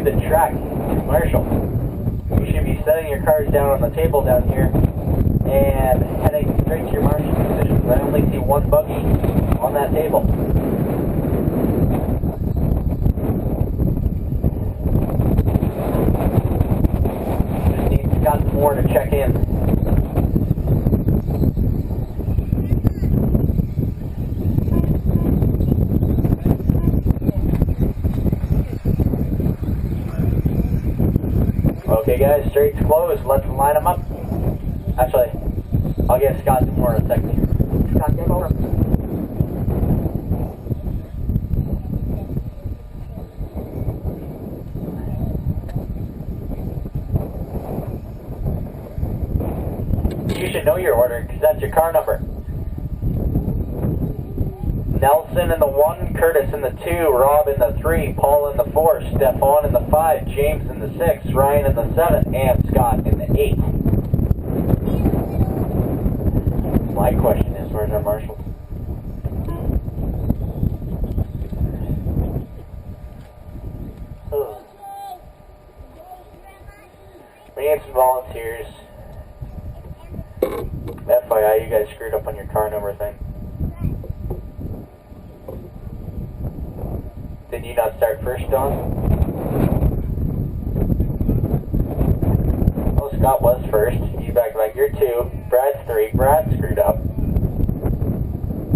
the track to Marshall. You should be setting your cars down on the table down here and heading straight to your Marshall position. I only see one buggy on that table. Just need Scott Moore to check in. Okay guys, straight's closed. Let's line them up. Actually, I'll get Scott some more in a second here. Scott, take over. You should know your order because that's your car number. Nelson in the 1, Curtis in the 2, Rob in the 3, Paul in the 4, Stefan in the 5, James in the 6, Ryan in the 7, and Scott in the 8. My question is, where's our marshals? We need some volunteers. FYI, you guys screwed up on your car number thing. Did you not start first, Don? Oh, Scott was first. You back. You're 2. Brad's 3. Brad screwed up.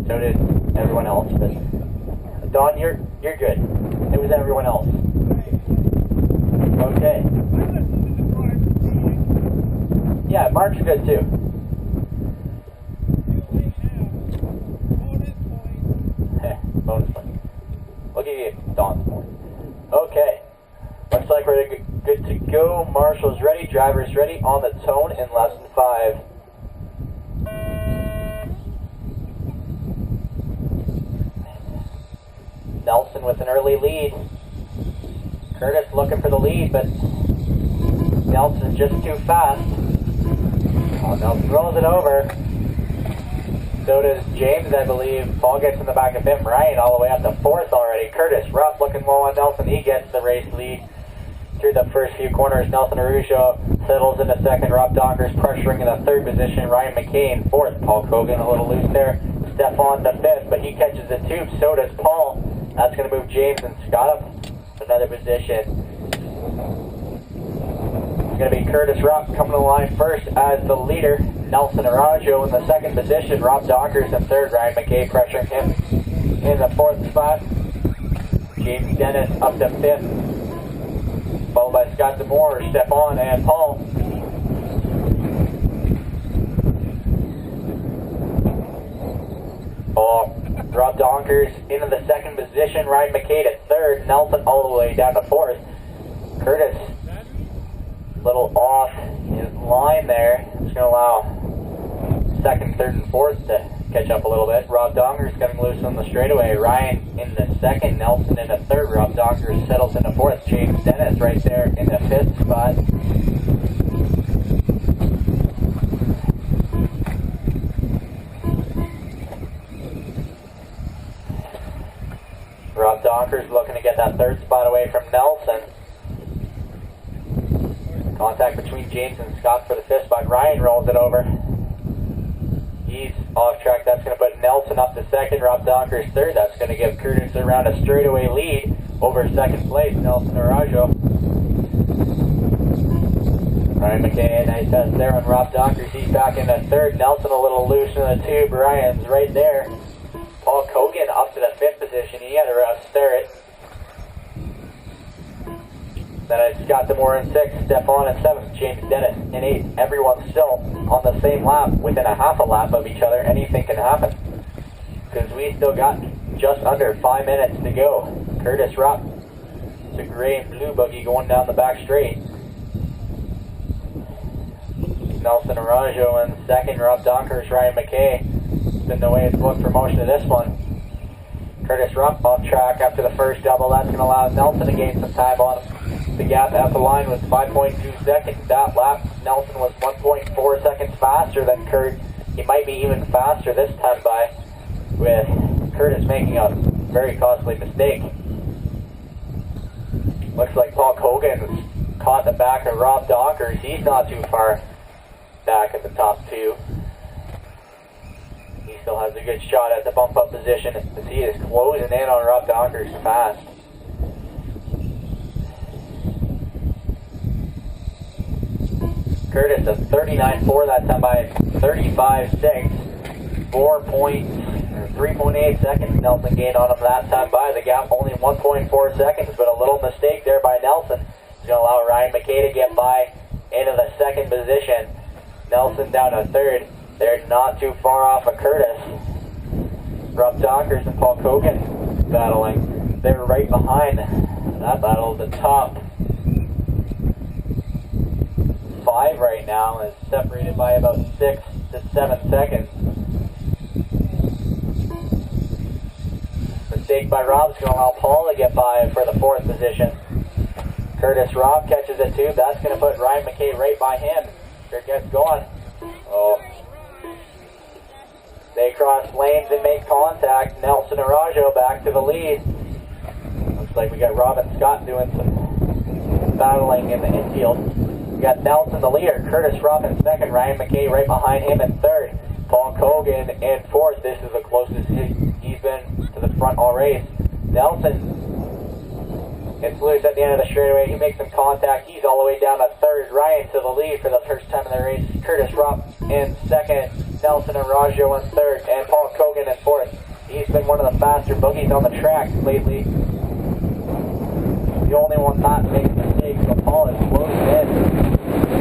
So did everyone else. But Don, you're good. It was everyone else. Okay. Yeah, Mark's good too. Bonus point. We'll give you Don's point. Okay. Looks like we're good to go. Marshall's ready. Driver's ready. On the tone in lesson 5. Nelson with an early lead. Curtis looking for the lead, but Nelson's just too fast. Oh, Nelson rolls it over. So does James, I believe. Paul gets in the back of him. Ryan all the way up to 4th already. Curtis Rupp looking low on Nelson. He gets the race lead through the first few corners. Nelson Araujo settles in the 2nd. Rob Dockers pressuring in the 3rd position. Ryan McKay in 4th. Paul Kogan a little loose there. Stefan the 5th, but he catches the tube. So does Paul. That's going to move James and Scott up another position. It's going to be Curtis Rupp coming to the line first as the leader. Nelson Araujo in the 2nd position. Rob Dockers in 3rd. Ryan McKay pressuring him in the 4th spot. James Dennis up to 5th. Followed by Scott Demore, Stefan, and Paul. Rob Dockers into the 2nd position. Ryan McKay at 3rd. Nelson all the way down to 4th. Curtis a little off his line there. It's going to allow 2nd, 3rd, and 4th to catch up a little bit. Rob Dockers getting loose on the straightaway. Ryan in the 2nd. Nelson in the 3rd. Rob Dockers settles in the 4th. James Dennis right there in the 5th spot. Rob Dockers looking to get that 3rd spot away from Nelson. Contact between James and Scott for the 5th spot. Ryan rolls it over. He's off track. That's going to put Nelson up to 2nd. Rob Dockers 3rd. That's going to give Curtis around a straightaway lead over 2nd place. Nelson Araujo. Ryan McKay, nice test there on Rob Dockers. He's back in the 3rd. Nelson a little loose in the tube. Ryan's right there. Paul Kogan up to the 5th position. He had a rough start. Then it's Scott Demore in 6th, Stefan in 7th, James Dennis in 8th. Everyone's still on the same lap, within a half a lap of each other. Anything can happen. Because we still got just under 5 minutes to go. Curtis Rupp. It's a gray and blue buggy going down the back straight. Nelson Araujo in 2nd, Rob Dockers, Ryan McKay. Been the way it's looked for most of this one. Curtis Rupp off track after the first double. That's going to allow Nelson to gain some time on him. The gap at the line was 5.2 seconds. That lap, Nelson was 1.4 seconds faster than Kurt. He might be even faster this time by, with Curtis making a very costly mistake. Looks like Paul Kogan's caught the back of Rob Dockers. He's not too far back at the top two. He still has a good shot at the bump up position as he is closing in on Rob Dockers fast. Curtis a 39.4, that time by 35.6. 3.8 seconds Nelson gained on him that time by. The gap only 1.4 seconds, but a little mistake there by Nelson. It's going to allow Ryan McKay to get by into the second position. Nelson down to third. They're not too far off of Curtis. Rob Dockers and Paul Kogan battling. They're right behind that battle. The top 5 right now is separated by about 6 to 7 seconds. Mistake by Rob's going to allow Paul to get by for the 4th position. Curtis Rob catches a tube. That's going to put Ryan McKay right by him. Here gets going. Oh. They cross lanes and make contact. Nelson Arajo back to the lead. Looks like we got Rob and Scott doing some battling in the infield. We got Nelson the leader. Curtis Rob in second. Ryan McKay right behind him in third. Paul Kogan in fourth. This is the closest he's been to the front all race. Nelson gets loose at the end of the straightaway. He makes some contact. He's all the way down to third. Ryan to the lead for the first time in the race. Curtis Rob in second. Nelson Arajo in third. And Paul Kogan in fourth. He's been one of the faster buggies on the track lately. The only one not making mistakes. So Paul is closing in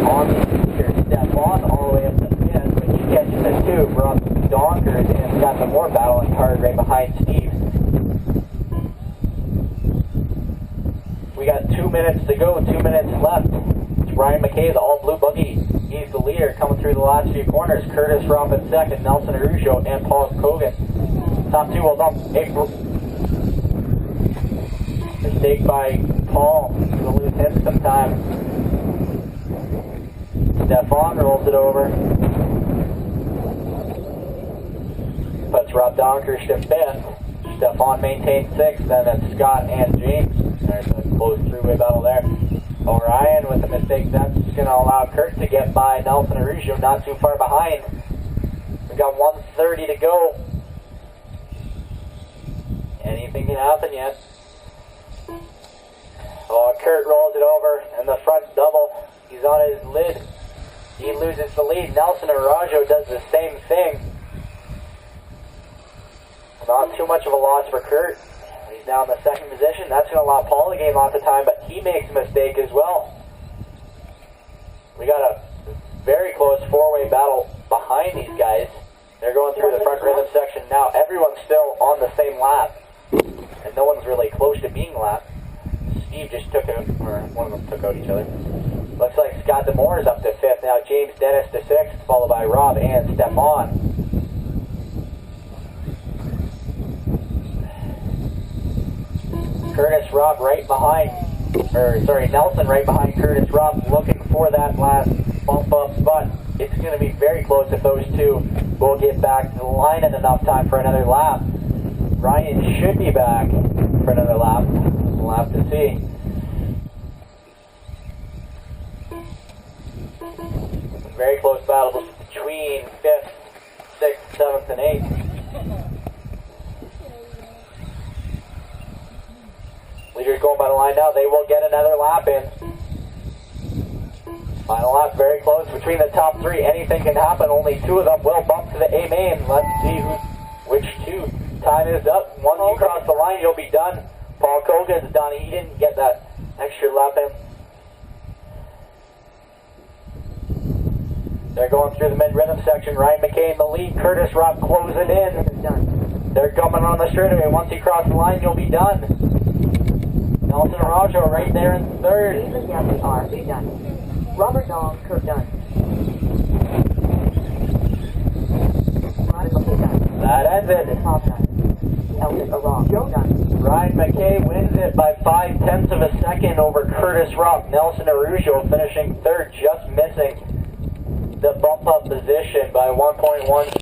on the leader. Stefan all the way up to the fifth. But he catches it too. Rob Donkers and got some more battling hard right behind Steve. We got 2 minutes to go, 2 minutes left. It's Ryan McKay, the all-blue buggy. He's the leader coming through the last few corners. Curtis Robb in second, Nelson Arujo, and Paul Kogan. Top two will dump April. Mistake by Paul. He'll lose him some time. Stefan rolls it over. Puts Rob Donkers to fifth. Stefan maintains sixth, then it's Scott and James. There's a close three-way battle there. Orion with a mistake. That's going to allow Kurt to get by Nelson Arujo, not too far behind. We got 1:30 to go. Anything can happen yet. Oh, Kurt rolls it over in the front double. He's on his lid. He loses the lead. Nelson Arajo does the same thing. Not too much of a loss for Kurt. He's now in the second position. That's going to allow Paul to gain lots of time, but he makes a mistake as well. We got a very close four-way battle behind these guys. They're going through the front rhythm section now. Everyone's still on the same lap, and no one's really close to being lapped. Steve just took out, or one of them took out each other. Looks like Scott Demore is up to fifth now. James Dennis to sixth, followed by Rob and Stefan. Curtis Robb right behind, Nelson right behind Curtis Robb, looking for that last bump up spot. It's going to be very close if those two will get back to the line in enough time for another lap. Ryan should be back for another lap. We'll have to see. Very close battle between 5th, 6th, 7th, and 8th. Leaders going by the line now. They will get another lap in. Final lap very close between the top three. Anything can happen. Only two of them will bump to the A main. Let's see which two. Time is up. Once you cross the line, you'll be done. Paul Kogan's done. He didn't get that extra lap in. They're going through the mid-rhythm section. Ryan McKay in the lead. Curtis Robb closing in. They're coming on the straightaway. Once you cross the line, you'll be done. Nelson Arajo right there in third. Even down the R, be done. Robert Dong, Kurt done. Ryan McKay done. That ends it. Top done. Elton Arajo done. Ryan McKay wins it by 0.5 of a second over Curtis Robb. Nelson Arujo finishing third, just missing the bump up position by 1.1.